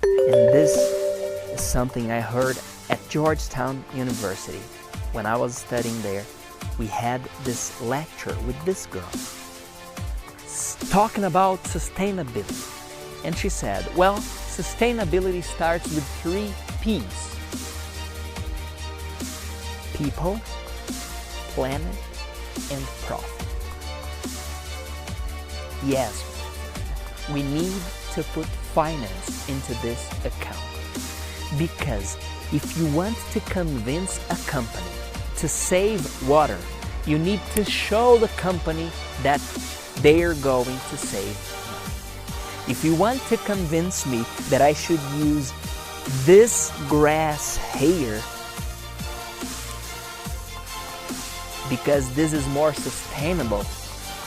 And this is something I heard at Georgetown University. When I was studying there, we had this lecture with this girl talking about sustainability. And she said, well, sustainability starts with 3 P's. People, planet, and profit. Yes, we need to put finance into this account. Because if you want to convince a company to save water, you need to show the company that they are going to save money. If you want to convince me that I should use this grass here because this is more sustainable,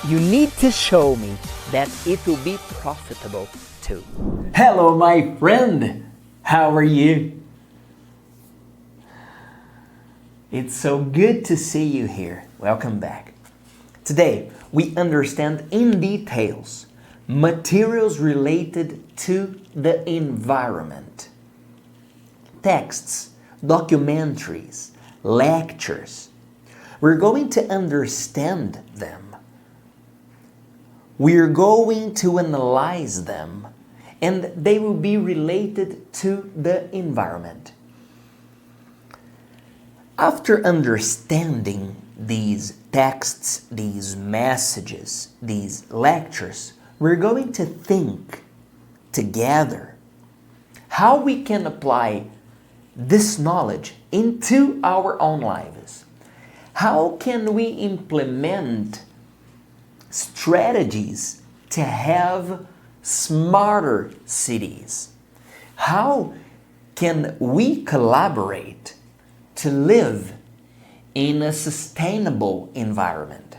you need to show me that it will be profitable too. Hello, my friend! How are you? It's so good to see you here. Welcome back. Today, we understand in details materials related to the environment. Texts, documentaries, lectures. We're going to understand them. We're going to analyze them, and they will be related to the environment. After understanding these texts, these messages, these lectures, we're going to think together how we can apply this knowledge into our own lives. How can we implement strategies to have smarter cities? How can we collaborate to live in a sustainable environment?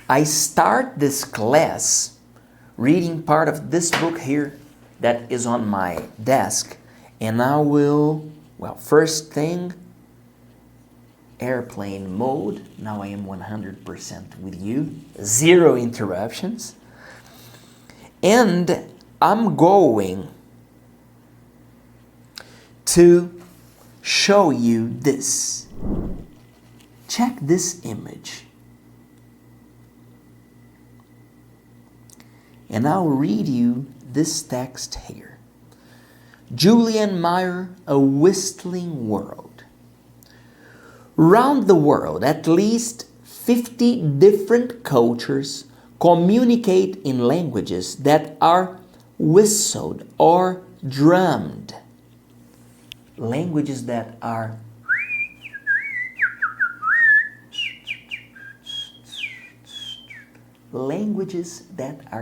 I start this class reading part of this book here that is on my desk, and I will, first thing, airplane mode. Now I am 100% with you, 0 interruptions. And I'm going to show you this. Check this image. And I'll read you this text here. Julian Meyer, A Whistling World. Round the world, at least 50 different cultures communicate in languages that are whistled or drummed. Languages that are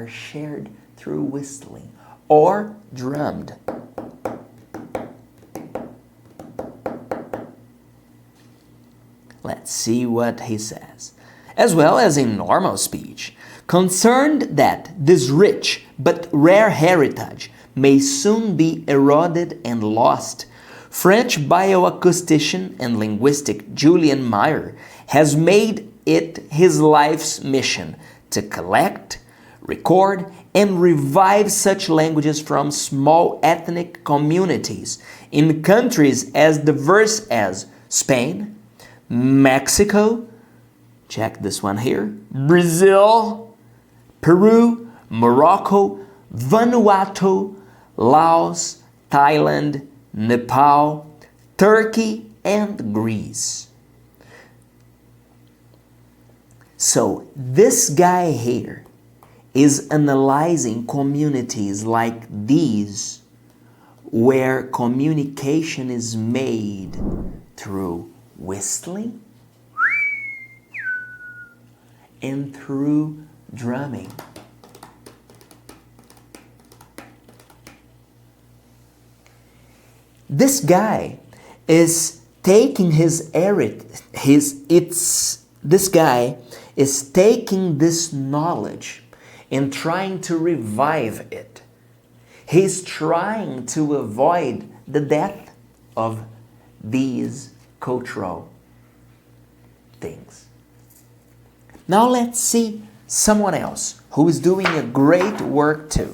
shared through whistling or drummed. Let's see what he says. As well as in normal speech, concerned that this rich but rare heritage may soon be eroded and lost, French bioacoustician and linguistic Julian Meyer has made it his life's mission to collect, record, and revive such languages from small ethnic communities in countries as diverse as Spain, Mexico, check this one here, Brazil, Peru, Morocco, Vanuatu, Laos, Thailand, Nepal, Turkey, and Greece. So this guy here is analyzing communities like these where communication is made through whistling and through drumming. This guy is taking this guy is taking this knowledge and trying to revive it. He's trying to avoid the death of these cultural things. Now let's see someone else who is doing a great work too.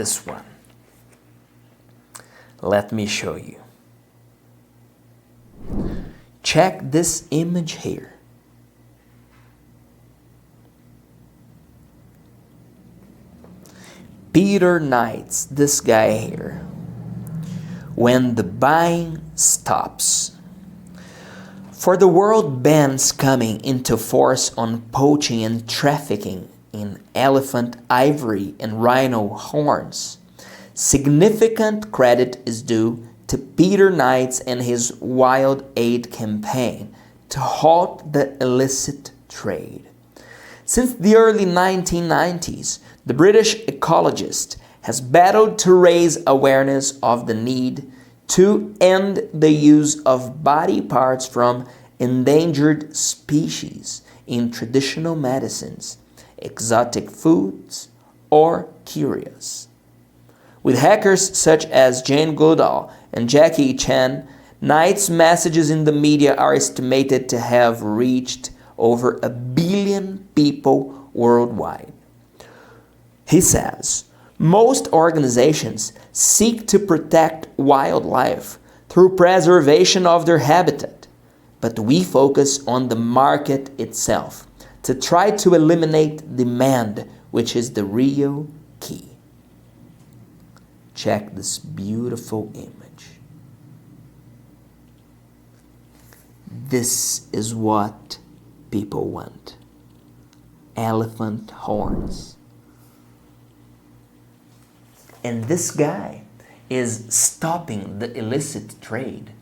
this one. Let me show you. Check this image here. Peter Knights, this guy here. When the buying stops. For the world bans coming into force on poaching and trafficking in elephant ivory and rhino horns, significant credit is due to Peter Knights and his Wild Aid campaign to halt the illicit trade. Since the early 1990s, the British ecologist has battled to raise awareness of the need to end the use of body parts from endangered species in traditional medicines, exotic foods, or curios. With hackers such as Jane Goodall and Jackie Chan, Knight's messages in the media are estimated to have reached over 1 billion people worldwide. He says, most organizations seek to protect wildlife through preservation of their habitat, but we focus on the market itself to try to eliminate demand, which is the real key. Check this beautiful image. This is what people want. Elephant horns. And this guy is stopping the illicit trade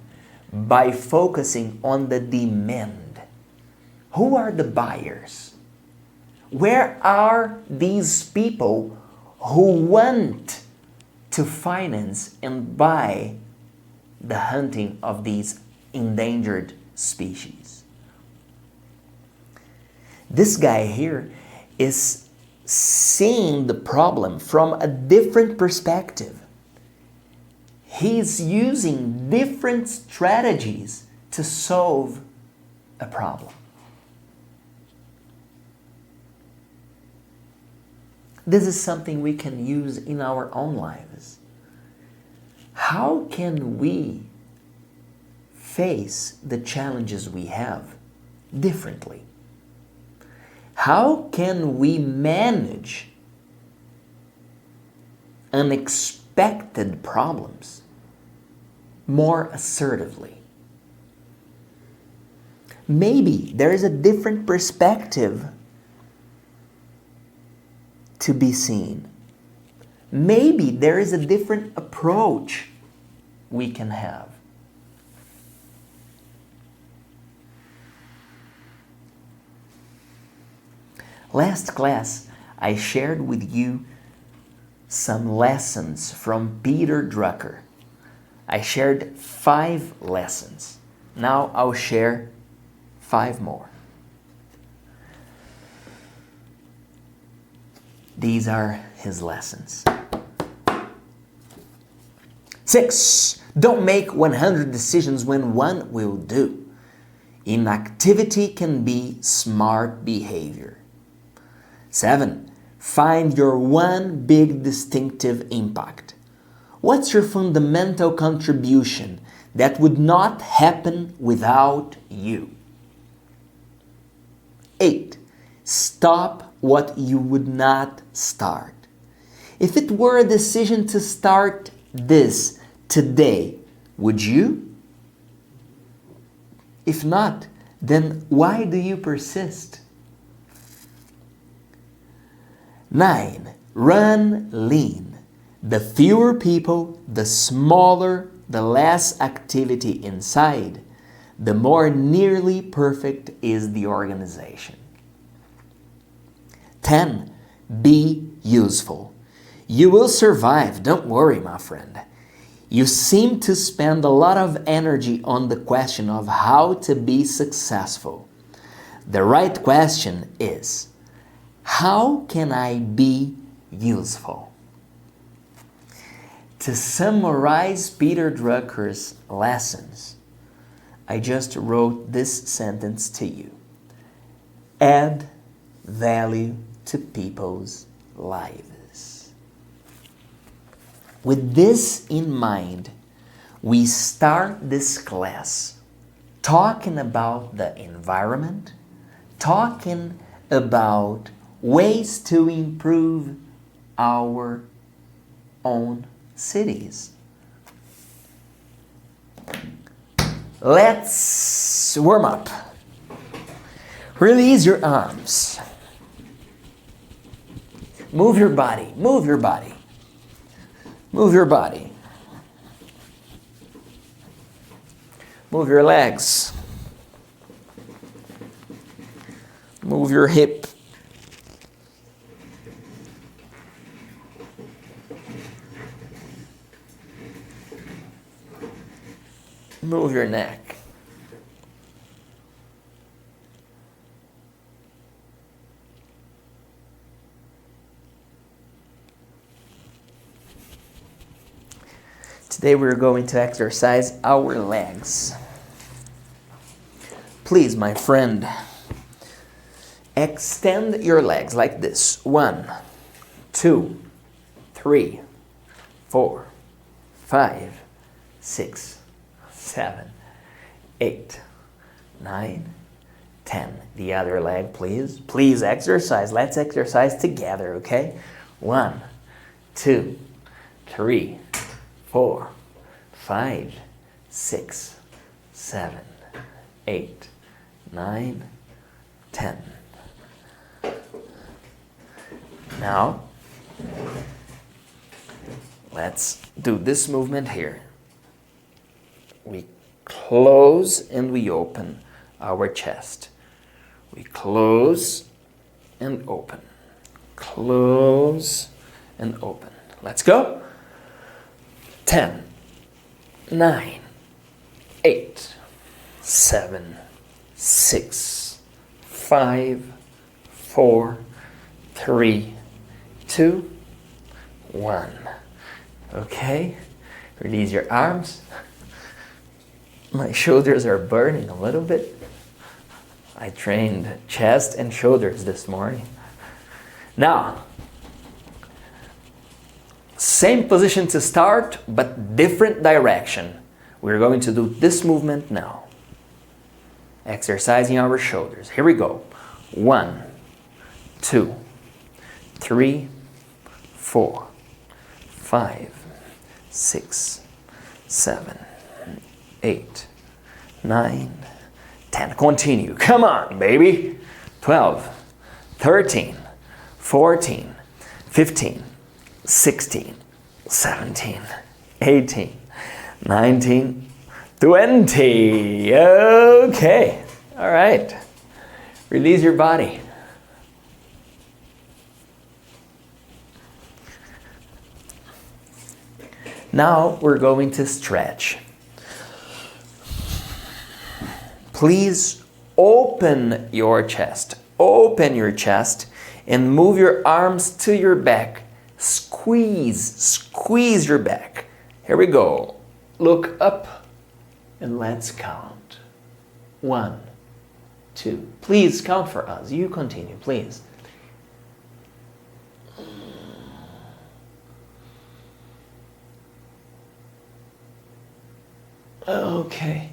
by focusing on the demand. Who are the buyers? Where are these people who want to finance and buy the hunting of these endangered species? This guy here is seeing the problem from a different perspective. He's using different strategies to solve a problem. This is something we can use in our own lives. How can we face the challenges we have differently? How can we manage unexpected problems more assertively? Maybe there is a different perspective to be seen. Maybe there is a different approach we can have. Last class, I shared with you some lessons from Peter Drucker. I shared 5 lessons. Now I'll share 5 more. These are his lessons. 6. Don't make 100 decisions when one will do. Inactivity can be smart behavior. 7. Find your one big distinctive impact. What's your fundamental contribution that would not happen without you? 8. Stop what you would not start. If it were a decision to start this today, would you? If not, then why do you persist? 9. Run lean. The fewer people, the smaller, the less activity inside, the more nearly perfect is the organization. 10. Be useful. You will survive, don't worry, my friend. You seem to spend a lot of energy on the question of how to be successful. The right question is, how can I be useful? To summarize Peter Drucker's lessons, I just wrote this sentence to you. Add value to people's lives. With this in mind, we start this class talking about the environment, talking about ways to improve our own cities. Let's warm up. Release your arms. Move your body, move your body. Move your body. Move your legs. Move your hip. Move your neck. Today we're going to exercise our legs. Please, my friend, extend your legs like this. 1, 2, 3, 4, 5, 6, 7, 8, 9, 10. The other leg, please. Please exercise. Let's exercise together, okay? 1, 2, 3, 4, 5, 6, 7, 8, 9, 10. Now, let's do this movement here. We close and we open our chest. We close and open. Close and open. Let's go. 10, 9, 8, 7, 6, 5, 4, 3, 2, 1. Okay, release your arms. My shoulders are burning a little bit. I trained chest and shoulders this morning. Now, same position to start, but different direction. We're going to do this movement now. Exercising our shoulders. Here we go. 1, 2, 3, 4, 5, 6, 7, 8, 9, 10. Continue. Come on, baby. 12, 13, 14, 15, 16, 17, 18, 19, 20. Okay. All right. Release your body. Now we're going to stretch. Please open your chest. Open your chest and move your arms to your back. Squeeze your back. Here we go. Look up and let's count. 1, 2. Please count for us. You continue, please. Okay.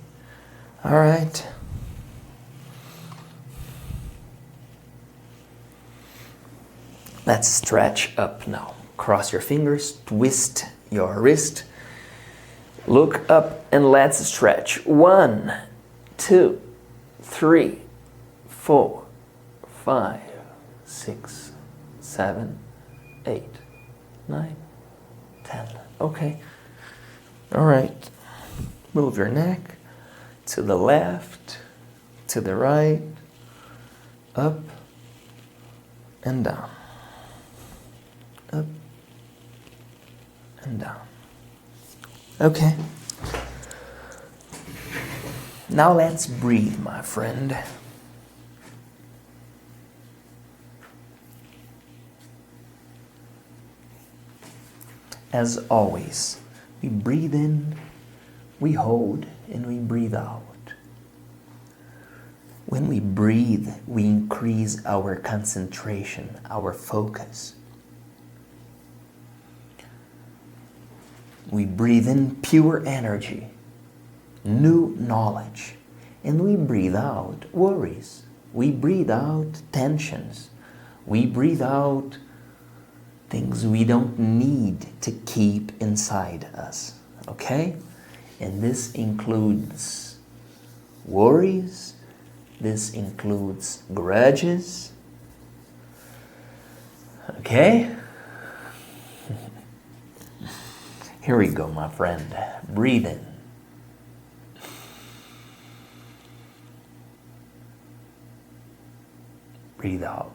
All right. Let's stretch up now. Cross your fingers, twist your wrist. Look up and let's stretch. 1, 2, 3, 4, 5, 6, 7, 8, 9, 10. Okay. All right. Move your neck to the left, to the right, up and down. Up and down. Okay. Now let's breathe, my friend. As always, we breathe in, we hold, and we breathe out. When we breathe, we increase our concentration, our focus. We breathe in pure energy, new knowledge, and we breathe out worries. We breathe out tensions. We breathe out things we don't need to keep inside us, okay? And this includes worries, this includes grudges, okay? Here we go, my friend. Breathe in. Breathe out.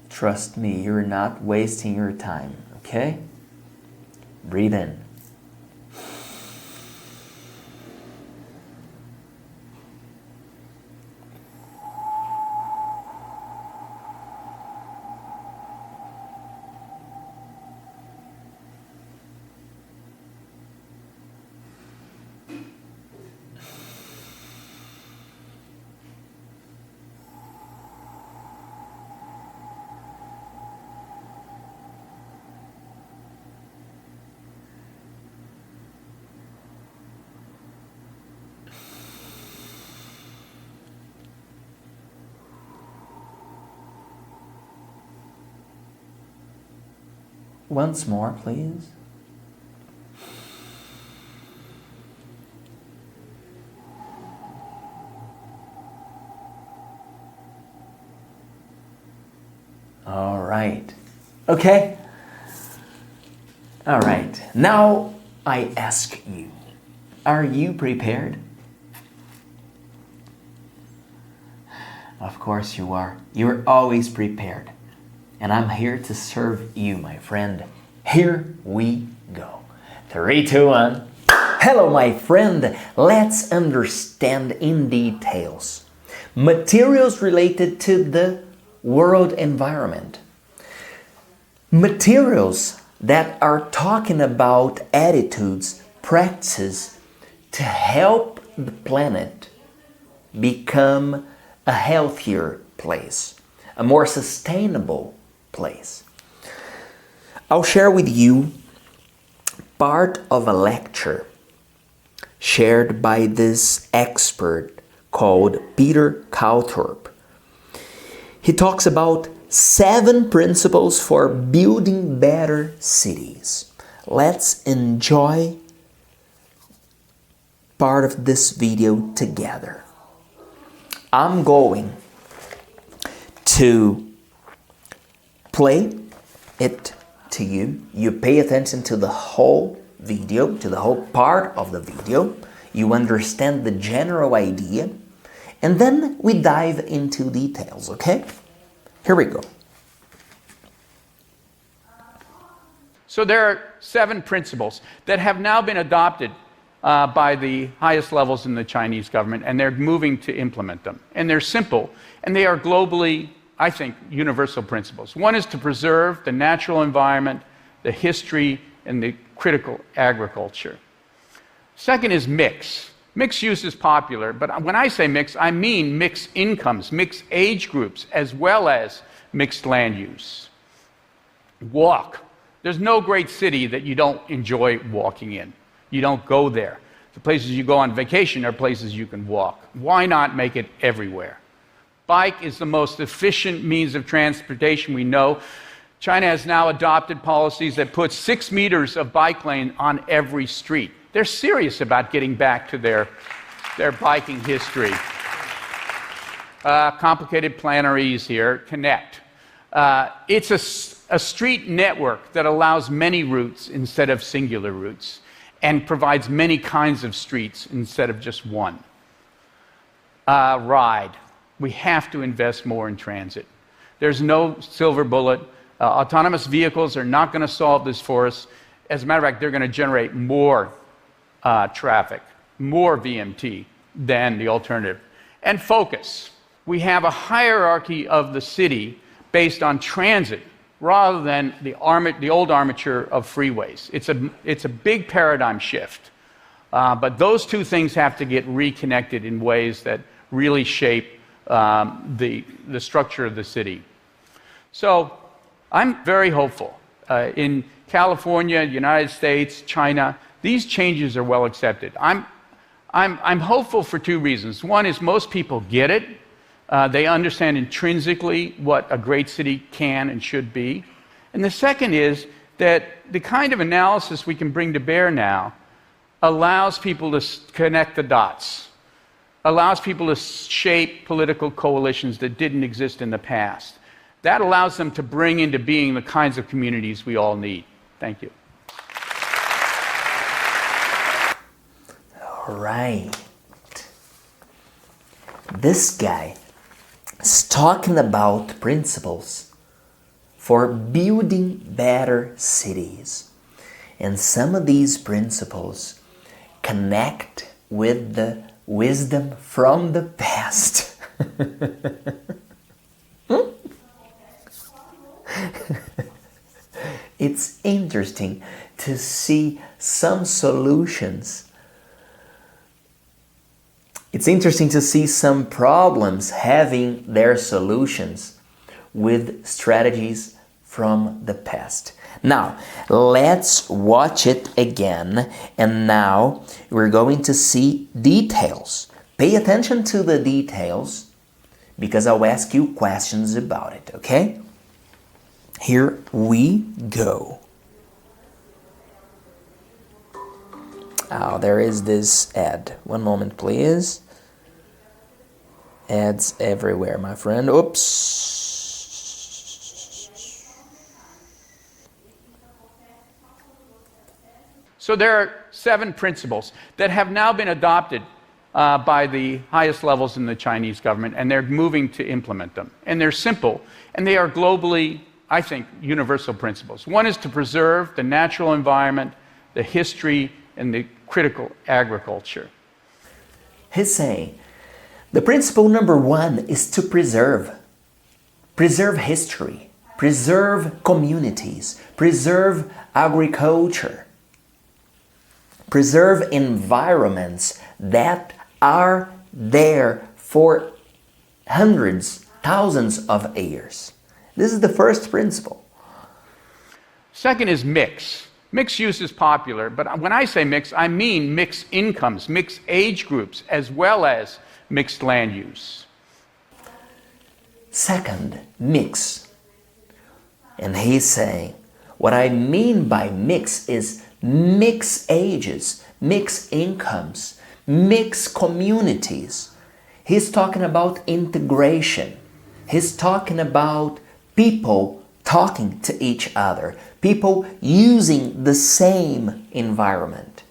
Trust me, you're not wasting your time, okay? Breathe in. Once more, please. All right. Okay. All right. Now I ask you, are you prepared? Of course you are. You're always prepared. And I'm here to serve you, my friend. Here we go. 3, 2, 1. Hello, my friend. Let's understand in details materials related to the world environment. Materials that are talking about attitudes, practices to help the planet become a healthier place, a more sustainable place. I'll share with you part of a lecture shared by this expert called Peter Calthorpe. He talks about 7 principles for building better cities. Let's enjoy part of this video together. I'm going to play it to you. You pay attention to the whole video, to the whole part of the video. You understand the general idea, and then we dive into details, okay? Here we go. So there are 7 principles that have now been adopted by the highest levels in the Chinese government, and they're moving to implement them. And they're simple, and they are globally, I think, universal principles. One is to preserve the natural environment, the history, and the critical agriculture. Second is mix. Mixed use is popular, but when I say mix, I mean mixed incomes, mixed age groups, as well as mixed land use. Walk. There's no great city that you don't enjoy walking in. You don't go there. The places you go on vacation are places you can walk. Why not make it everywhere? Bike is the most efficient means of transportation we know. China has now adopted policies that put 6 meters of bike lane on every street. They're serious about getting back to their biking history. Complicated planaries here, connect. It's a street network that allows many routes instead of singular routes. and provides many kinds of streets instead of just one. Ride. We have to invest more in transit. There's no silver bullet. Autonomous vehicles are not going to solve this for us. As a matter of fact, they're going to generate more traffic, more VMT than the alternative. And focus. We have a hierarchy of the city based on transit rather than the old armature of freeways. It's a big paradigm shift. But those two things have to get reconnected in ways that really shape the structure of the city. So I'm very hopeful. In California, United States, China, these changes are well accepted. I'm hopeful for two reasons. One is most people get it. They understand intrinsically what a great city can and should be. And the second is that the kind of analysis we can bring to bear now allows people to connect the dots, allows people to shape political coalitions that didn't exist in the past. That allows them to bring into being the kinds of communities we all need. Thank you. All right. This guy is talking about principles for building better cities. And some of these principles connect with the wisdom from the past. It's interesting to see some solutions. It's interesting to see some problems having their solutions with strategies from the past. Now, let's watch it again, and now we're going to see details. Pay attention to the details because I'll ask you questions about it, okay? Here we go. Oh, there is this ad. One moment, please. Ads everywhere, my friend. Oops. So there are 7 principles that have now been adopted by the highest levels in the Chinese government, and they're moving to implement them. And they're simple, and they are globally, I think, universal principles. One is to preserve the natural environment, the history, and the critical agriculture. He's saying, the principle number 1 is to preserve. Preserve history, preserve communities, preserve agriculture, preserve environments that are there for hundreds, thousands of years. This is the first principle. Second is mix. Mixed use is popular, but when I say mix, I mean mixed incomes, mixed age groups, as well as mixed land use. Second, mix. And he's saying, what I mean by mix is mix ages, mix incomes, mix communities. He's talking about integration. He's talking about people talking to each other, people using the same environment.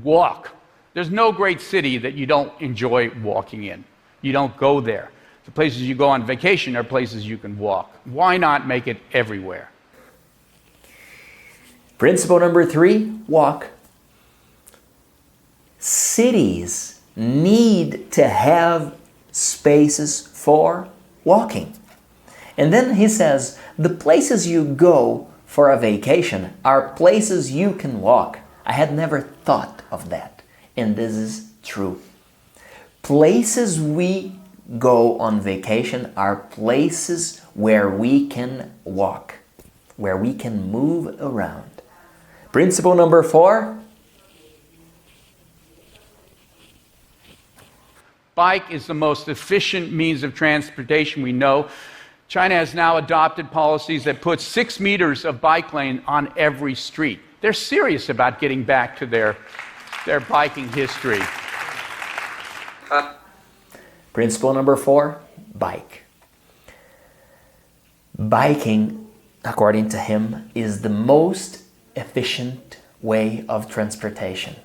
Walk. There's no great city that you don't enjoy walking in. You don't go there. The places you go on vacation are places you can walk. Why not make it everywhere? Principle number 3, walk. Cities need to have spaces for walking. And then he says, the places you go for a vacation are places you can walk. I had never thought of that, and this is true. Places we go on vacation are places where we can walk, where we can move around. Principle number 4. Bike is the most efficient means of transportation we know. China has now adopted policies that put 6 meters of bike lane on every street. They're serious about getting back to their biking history. Principle number 4, bike. Biking according to him, is the most efficient way of transportation?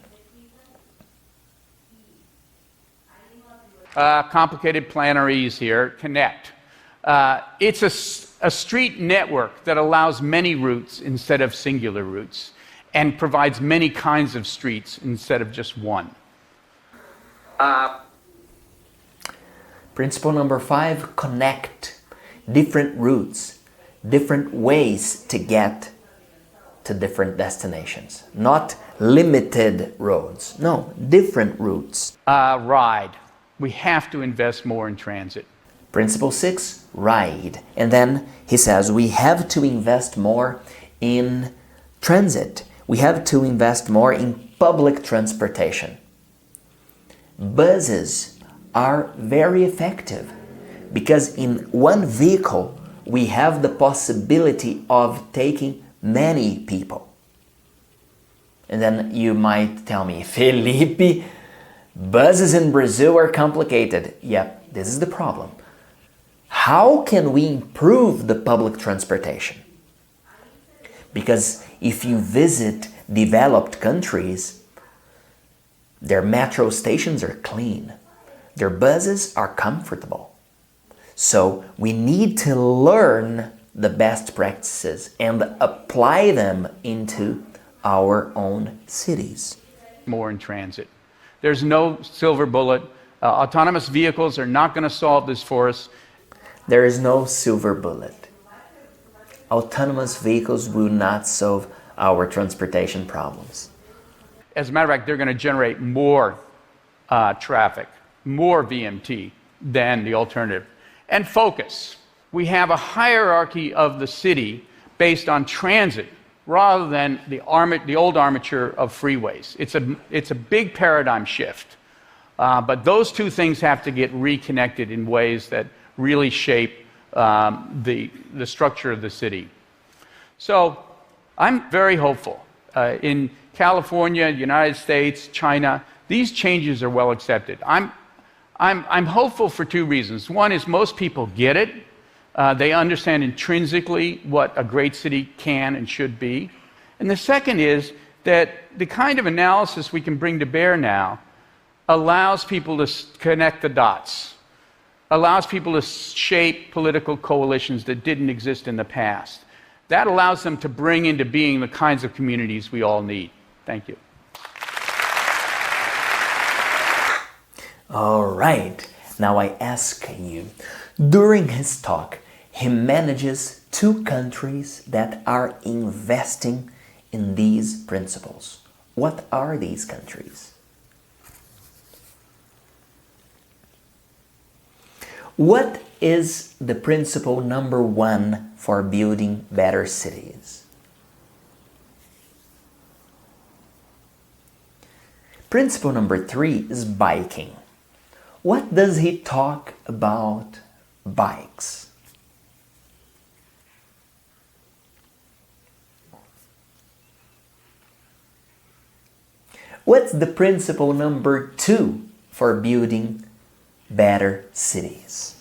Complicated planaries here, connect. It's a street network that allows many routes instead of singular routes and provides many kinds of streets instead of just one. Principle number 5, connect. Different routes, different ways to get to different destinations. Not limited roads, no, different routes. Ride. We have to invest more in transit. Principle 6, ride. And then he says we have to invest more in transit. We have to invest more in public transportation. Buses are very effective because in one vehicle we have the possibility of taking many people. And then you might tell me, Felipe, buses in Brazil are complicated. Yep, this is the problem. How can we improve the public transportation? Because if you visit developed countries, their metro stations are clean. Their buses are comfortable. So we need to learn the best practices and apply them into our own cities. More in transit. There's no silver bullet. Autonomous vehicles are not going to solve this for us. There is no silver bullet. Autonomous vehicles will not solve our transportation problems. As a matter of fact, they're going to generate more traffic, more VMT than the alternative. And focus. We have a hierarchy of the city based on transit rather than the old armature of freeways. It's a big paradigm shift. But those two things have to get reconnected in ways that really shape the structure of the city. So I'm very hopeful. In California, United States, China, these changes are well accepted. I'm hopeful for two reasons. One is most people get it. They understand intrinsically what a great city can and should be. And the second is that the kind of analysis we can bring to bear now allows people to connect the dots, allows people to shape political coalitions that didn't exist in the past. That allows them to bring into being the kinds of communities we all need. Thank you. All right, now I ask you, during his talk, he manages 2 countries that are investing in these principles. What are these countries? What is the principle number 1 for building better cities? Principle number 3 is biking. What does he talk about bikes? What's the principle number 2 for building better cities?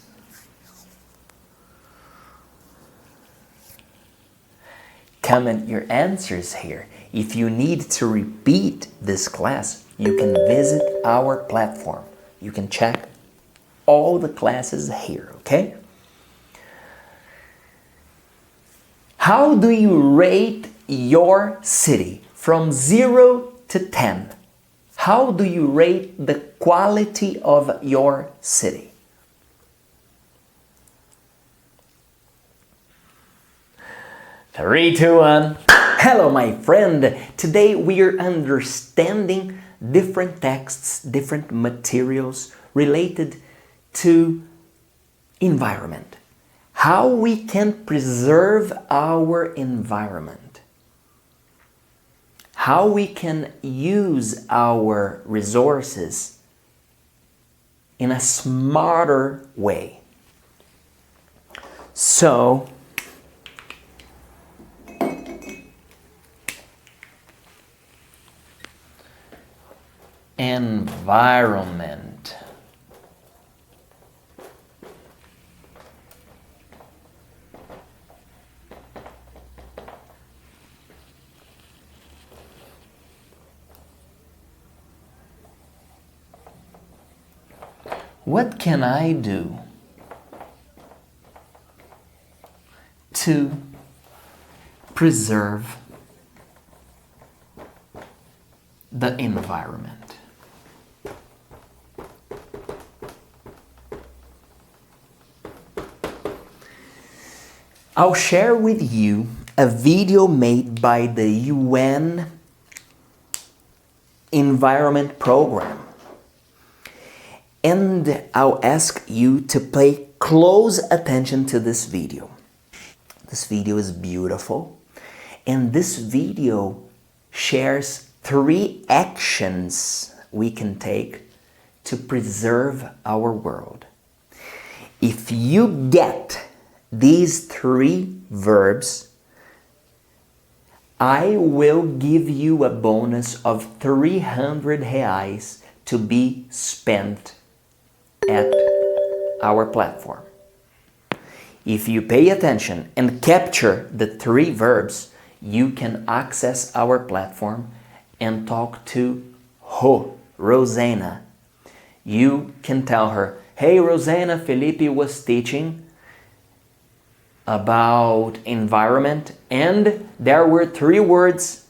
Comment your answers here. If you need to repeat this class, you can visit our platform. You can check all the classes here, okay? How do you rate your city from 0 to 10? How do you rate the quality of your city? Three, two, one. Hello, my friend. Today we are understanding different texts, different materials related to environment. How we can preserve our environment. How we can use our resources in a smarter way. So, environment. What can I do to preserve the environment? I'll share with you a video made by the UN Environment Program. And I'll ask you to pay close attention to this video. This video is beautiful. And this video shares 3 actions we can take to preserve our world. If you get these 3 verbs, I will give you a bonus of 300 reais to be spent at our platform. If you pay attention and capture the 3 verbs, you can access our platform and talk to Rosana. You can tell her, hey Rosana, Felipe was teaching about environment and there were 3 words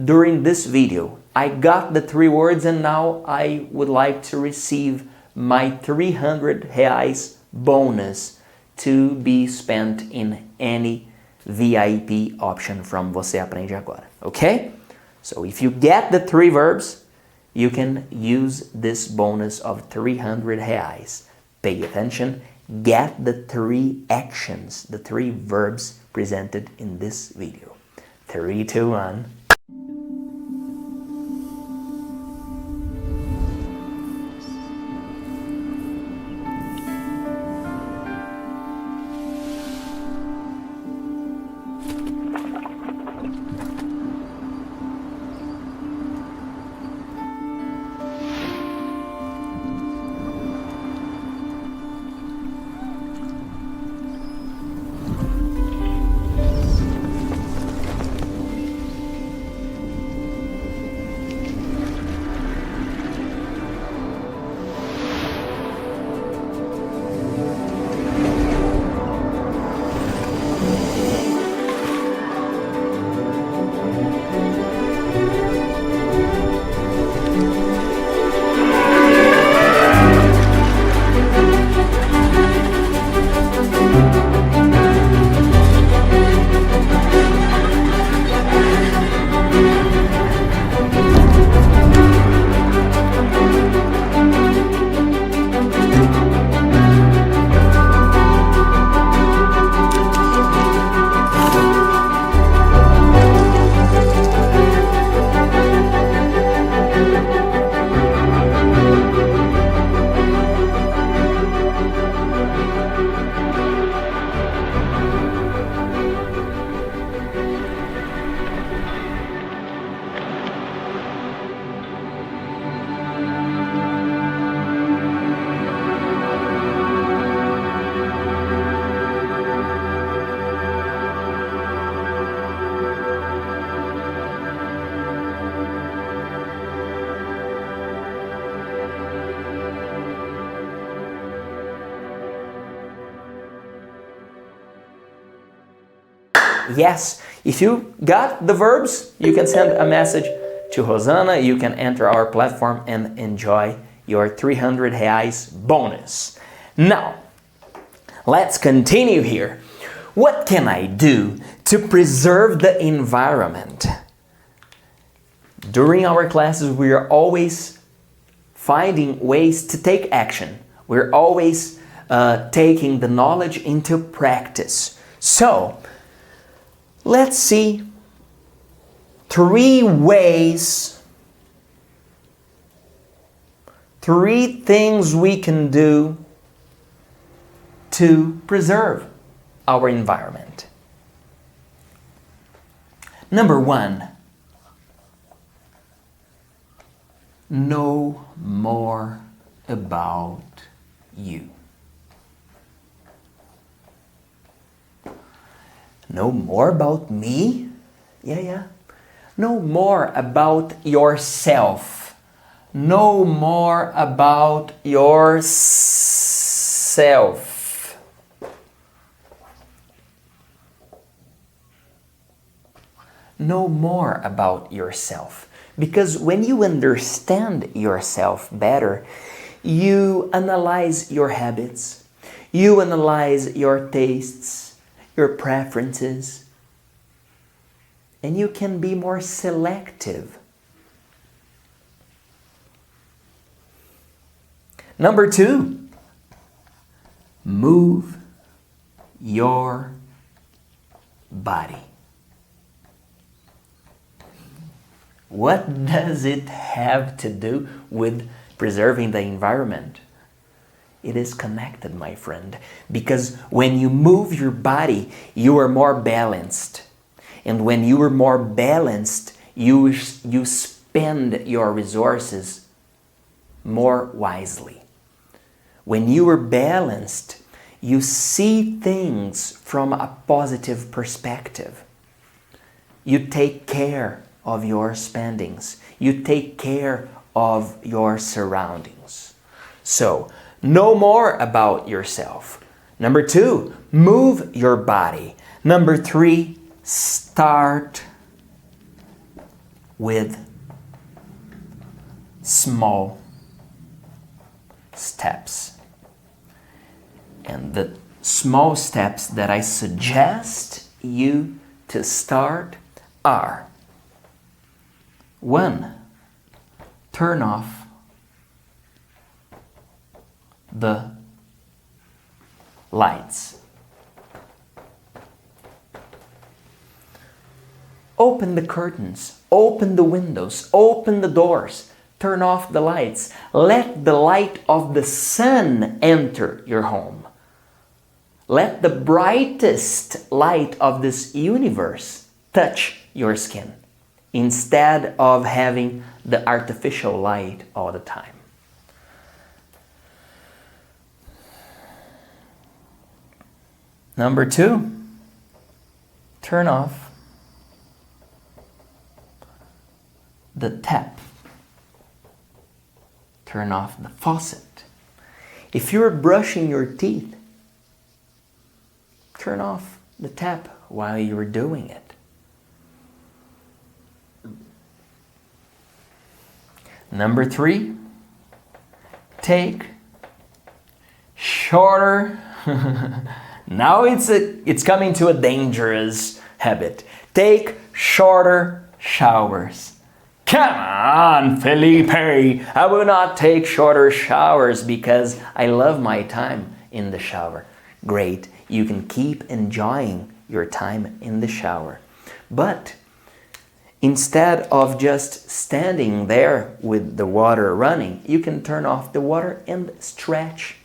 during this video. I got the 3 words and now I would like to receive my 300 reais bonus to be spent in any VIP option from Você Aprende Agora. Okay? So if you get the 3 verbs, you can use this bonus of 300 reais. Pay attention. Get the 3 actions, the 3 verbs presented in this video. 3, 2, 1. Yes, if you got the verbs, you can send a message to Rosana, you can enter our platform and enjoy your 300 reais bonus. Now, let's continue here. What can I do to preserve the environment? During our classes, we are always finding ways to take action. We're always taking the knowledge into practice. So, let's see 3 ways, 3 things we can do to preserve our environment. Number 1, know more about you. Know more about me? Yeah. Know more about yourself. Know more about yourself. Know more about yourself. Because when you understand yourself better, you analyze your habits, you analyze your tastes, your preferences, and you can be more selective. Number 2, move your body. What does it have to do with preserving the environment? It is connected, my friend, because when you move your body, you are more balanced. And when you are more balanced, you spend your resources more wisely. When you are balanced, you see things from a positive perspective. You take care of your spendings. You take care of your surroundings. So, know more about yourself. Number 2, move your body. Number 3, start with small steps. And the small steps that I suggest you to start are: 1, turn off the lights. Open the curtains, open the windows, open the doors, turn off the lights. Let the light of the sun enter your home. Let the brightest light of this universe touch your skin, instead of having the artificial light all the time. Number 2, turn off the tap. Turn off the faucet. If you're brushing your teeth, turn off the tap while you're doing it. Number 3, take shorter. Now it's coming to a dangerous habit. Take shorter showers. Come on, Felipe! I will not take shorter showers because I love my time in the shower. Great, you can keep enjoying your time in the shower. But instead of just standing there with the water running, you can turn off the water and stretch.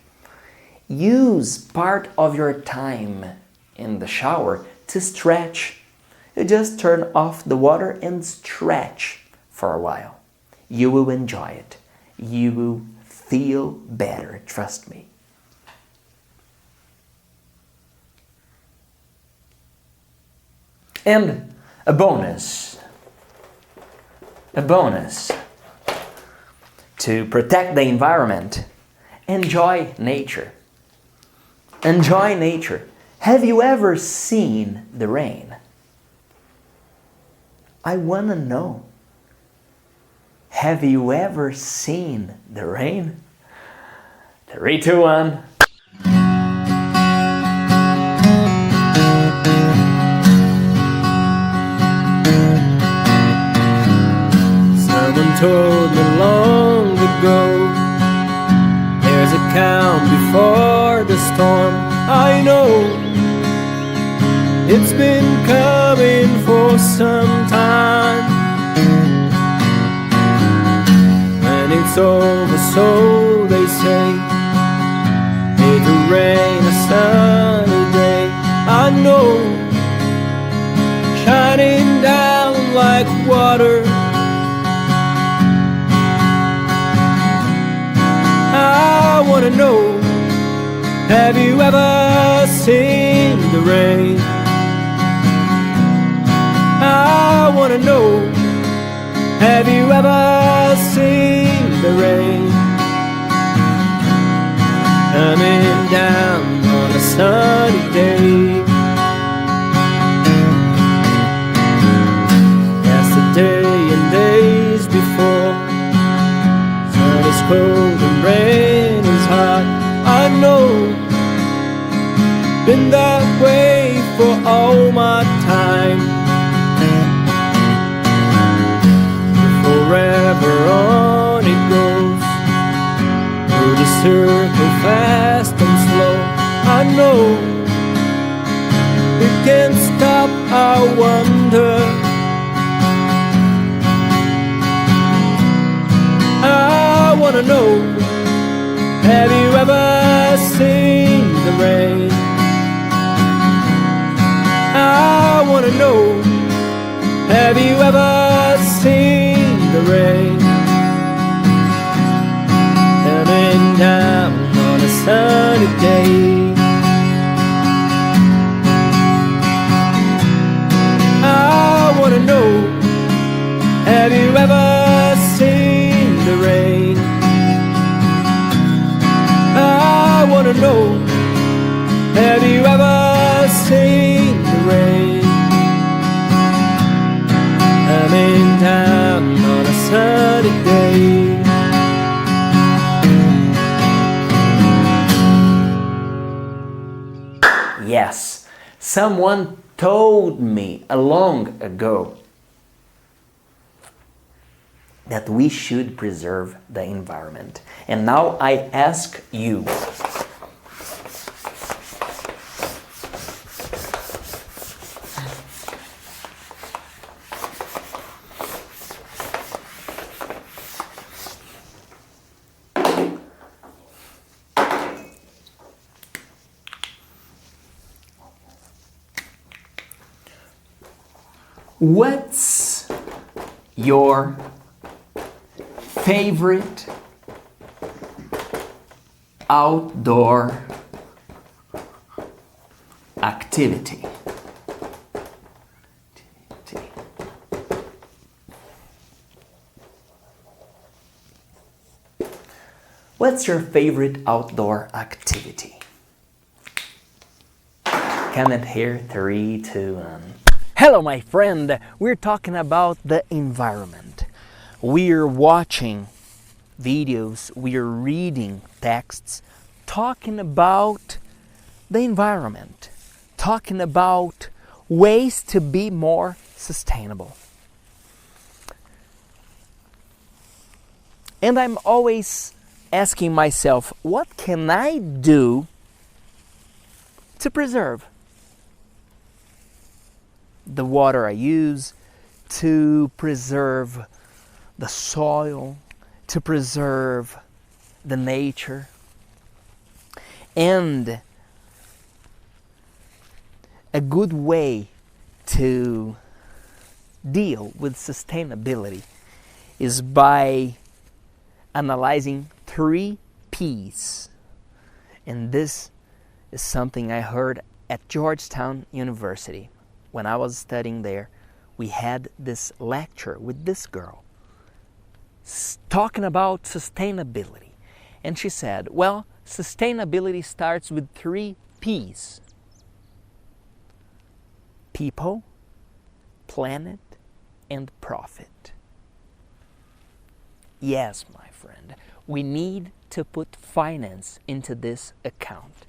Use part of your time in the shower to stretch. You just turn off the water and stretch for a while. You will enjoy it. You will feel better, trust me. And a bonus to protect the environment. Enjoy nature. Enjoy nature. Have you ever seen the rain? I want to know. Have you ever seen the rain? 3, 2, 1. Someone told me long ago, there's a calm before the storm. I know it's been coming for some time. When it's over, so they say, it'll rain a sunny day. I know, shining down like water. I wanna know, have you ever seen the rain? I wanna know, have you ever seen the cold and rain is hot. I know, been that way for all my time. Forever on it goes, through the circle fast and slow. I know, we can't stop our wonder. I wanna know, have you ever seen the rain? I wanna know, have you ever seen the rain? Coming down on a sunny day. I wanna know, have you ever seen the rain? I wanna know, have you ever seen the rain? Coming down on a sunny day. Yes, someone told me long ago that we should preserve the environment. And now I ask you, what's your favorite outdoor activity? What's your favorite outdoor activity? Comment here, 3, 2, 1. Hello, my friend. We're talking about the environment. We're watching videos, we're reading texts, talking about the environment, talking about ways to be more sustainable. And I'm always asking myself, what can I do to preserve the water I use, to preserve the soil, to preserve the nature? And a good way to deal with sustainability is by analyzing 3 P's. And this is something I heard at Georgetown University. When I was studying there, we had this lecture with this girl talking about sustainability. And she said, well, sustainability starts with 3 P's. People, planet, and profit. Yes, my friend, we need to put finance into this account.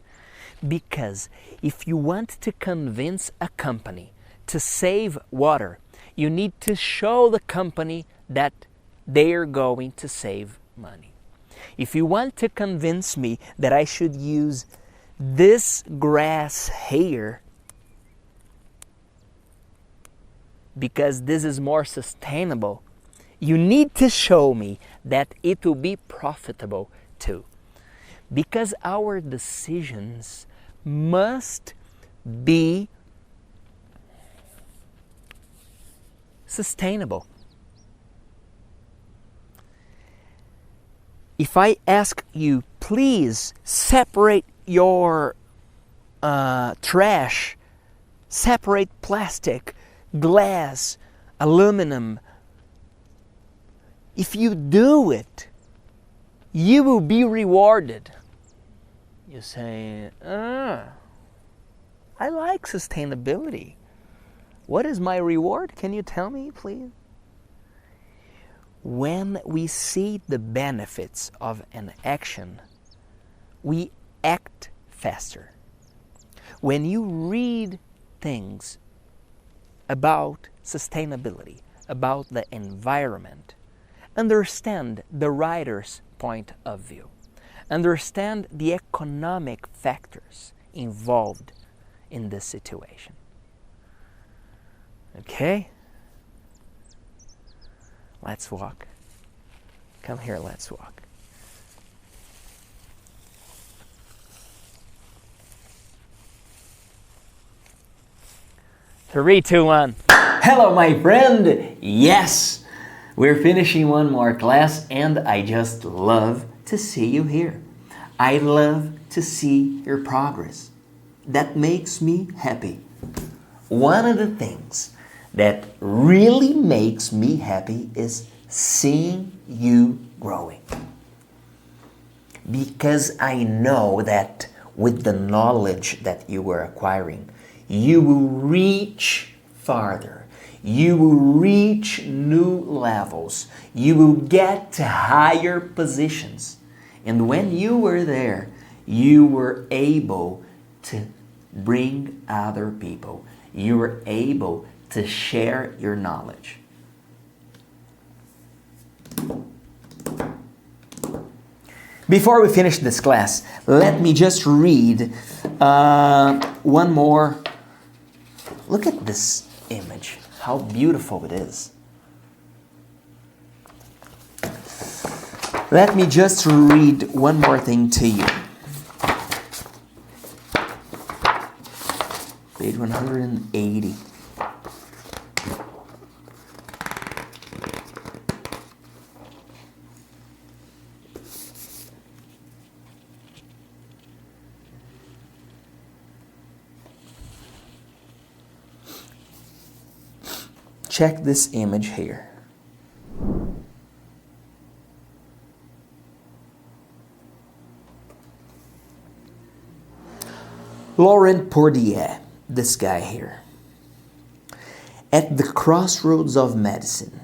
Because if you want to convince a company to save water, you need to show the company that they're going to save money. If you want to convince me that I should use this grass here because this is more sustainable, you need to show me that it will be profitable too. Because our decisions must be sustainable. If I ask you, please separate your trash, separate plastic, glass, aluminum, if you do it, you will be rewarded. You say, I like sustainability. What is my reward? Can you tell me, please? when we see the benefits of an action, we act faster. When you read things about sustainability, about the environment, understand the writer's point of view, understand the economic factors involved in this situation. Okay? Let's walk. Come here, let's walk. Three, two, one. Hello, my friend. Yes, we're finishing one more class and I just love to see you here. I love to see your progress. That makes me happy. One of the things that really makes me happy is seeing you growing. Because I know that with the knowledge that you are acquiring, you will reach farther. You will reach new levels. You will get to higher positions. And when you were there, you were able to bring other people. You were able to share your knowledge. Before we finish this class, let me just read one more. Look at this image, how beautiful it is. Let me just read one more thing to you. Page 180. Check this image here. Laurent Portier, this guy here. At the crossroads of medicine,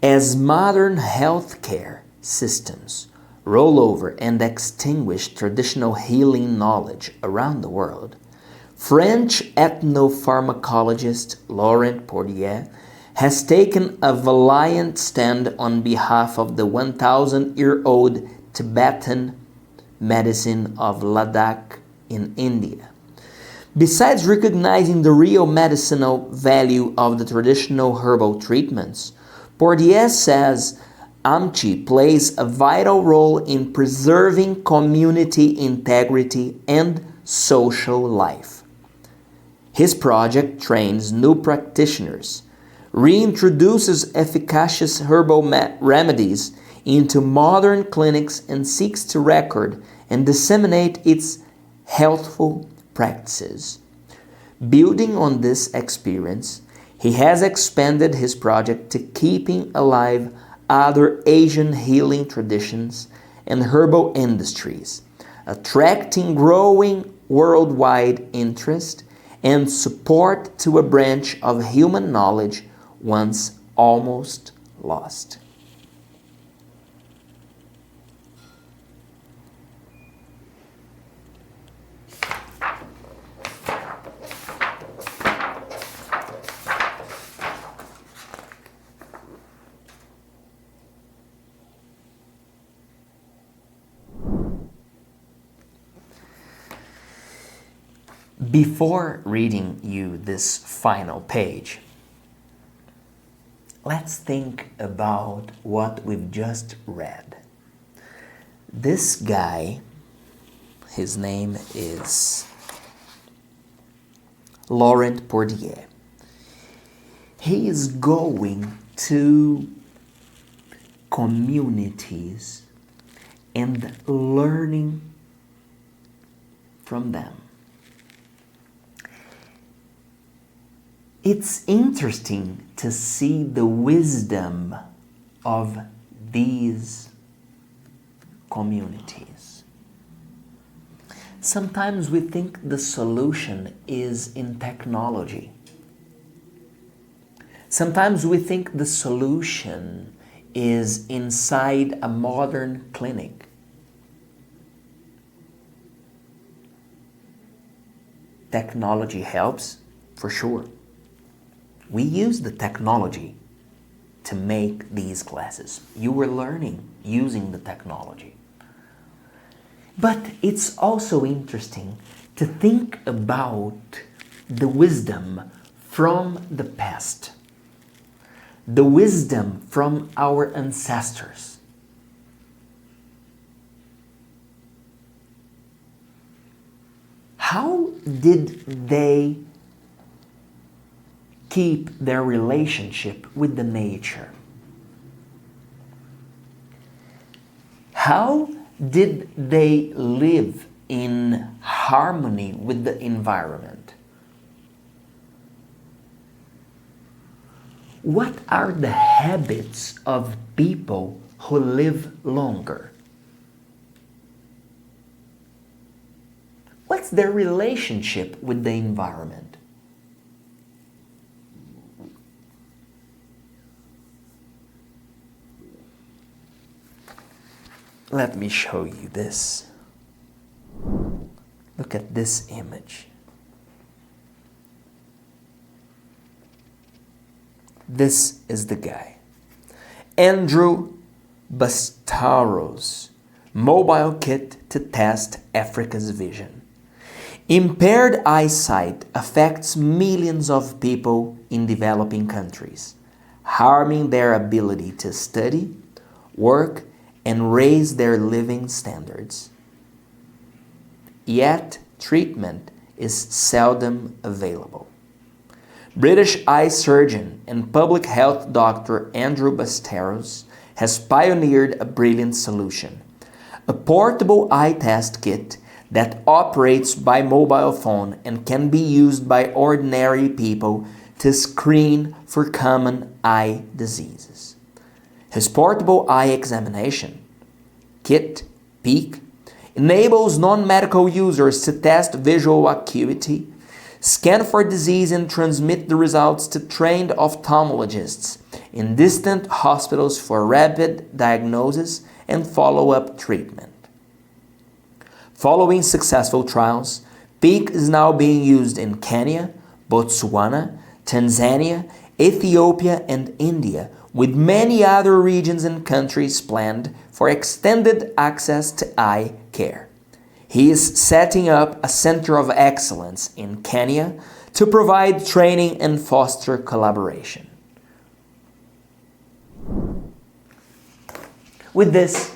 as modern healthcare systems roll over and extinguish traditional healing knowledge around the world, French ethnopharmacologist Laurent Portier has taken a valiant stand on behalf of the 1,000-year-old Tibetan medicine of Ladakh in India. Besides recognizing the real medicinal value of the traditional herbal treatments, Portier says Amchi plays a vital role in preserving community integrity and social life. His project trains new practitioners, reintroduces efficacious herbal remedies into modern clinics, and seeks to record and disseminate its healthful practices. Building on this experience, he has expanded his project to keeping alive other Asian healing traditions and herbal industries, attracting growing worldwide interest and support to a branch of human knowledge once almost lost. Before reading you this final page, let's think about what we've just read. This guy, his name is Laurent Portier. He is going to communities and learning from them. It's interesting to see the wisdom of these communities. Sometimes we think the solution is in technology. Sometimes we think the solution is inside a modern clinic. Technology helps, for sure. We use the technology to make these classes. You were learning using the technology. But it's also interesting to think about the wisdom from the past, the wisdom from our ancestors. How did they keep their relationship with the nature? How did they live in harmony with the environment? What are the habits of people who live longer? What's their relationship with the environment? Let me show you this. Look at this image. This is the guy. Andrew Bastaro's mobile kit to test Africa's vision. Impaired eyesight affects millions of people in developing countries, harming their ability to study, work, and raise their living standards. Yet, treatment is seldom available. British eye surgeon and public health doctor Andrew Bastaros has pioneered a brilliant solution: a portable eye test kit that operates by mobile phone and can be used by ordinary people to screen for common eye diseases. His portable eye examination kit, PEAK, enables non-medical users to test visual acuity, scan for disease, and transmit the results to trained ophthalmologists in distant hospitals for rapid diagnosis and follow-up treatment. Following successful trials, PEAK is now being used in Kenya, Botswana, Tanzania, Ethiopia, and India, with many other regions and countries planned for extended access to eye care. He is setting up a center of excellence in Kenya to provide training and foster collaboration. With this,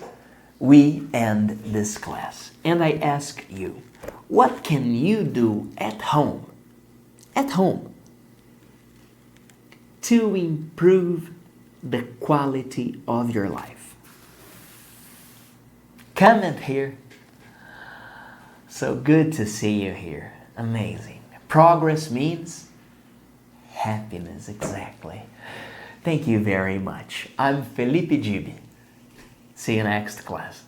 we end this class, and I ask you, what can you do at home to improve the quality of your life? Comment here. So good to see you here. Amazing. Progress means happiness, exactly. Thank you very much. I'm Felipe Dib. See you next class.